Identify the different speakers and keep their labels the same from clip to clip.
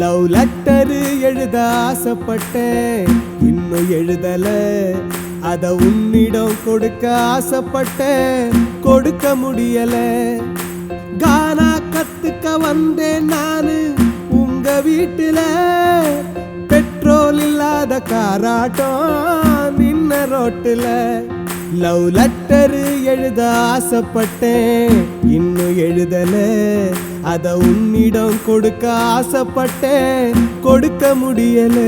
Speaker 1: Love letter எழுத ஆசைப்பட்டேன், இன்னும் எழுதல. அத உன்னிடம் கொடுக்க ஆசைப்பட்டேன், கொடுக்க முடியல. கானா கத்துக்க வந்தேன் நானு உங்க வீட்டுல. பெட்ரோல் இல்லாத காராட்டம் நின்ன ரோட்டுல. லவ் லெட்டரு எழுத ஆசைப்பட்டேன், இன்னும் எழுதல. அத உன்னிடம் கொடுக்க ஆசைப்பட்டேன், கொடுக்க முடியல.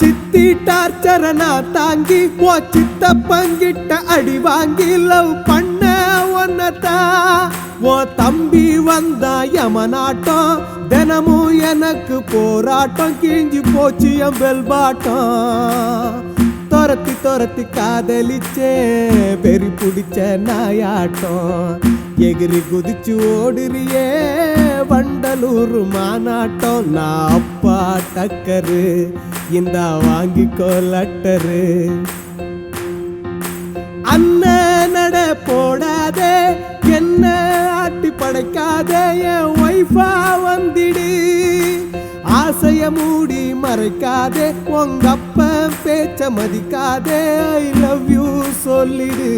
Speaker 1: சித்தி டார்ச்சர நான் தாங்கி சித்த பங்கிட்ட அடி வாங்கி லவ் பண்ண ஒன்னதா. தம்பி வந்தா யமனாட்டம், தினமும் எனக்கு போராட்டம். கிழிஞ்சு போச்சு என் பெல்பாட்டம். துரத்தி துரத்தி காதலிச்சே பெரி பிடிச்ச நாயாட்டம். எகிரி குதிச்சு ஓடுறியே வண்டலூர் மாநாட்டம். நான் அப்பா டக்கரு, இந்த வாங்கிக்கோ லெட்டரு. அண்ணன் நட போடாதே, என்ன ஆட்டி படைக்காதே. என் ஒய்ஃபா வந்திடு, ஆசைய மூடி மறைக்காதே. உங்க அப்ப பேச்ச மதிக்காதே, ஐ லவ் யூ சொல்லிடு.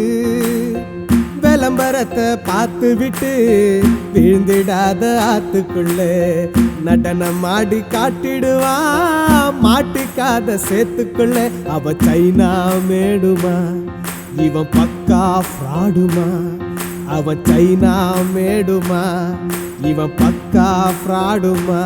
Speaker 1: விளம்பரத்தை பார்த்து விட்டு விழுந்திடாத ஆத்துக்குள்ள. நடனம் ஆடி காட்டிடுவான் மாட்டிக்காத சேத்துக்குள்ள. அவ சைனா மேடுமா, இவன் பக்கா ஃப்ராடுமா. அவன் சைனா மேடுமா, இவன் பக்கா ஃப்ராடுமா.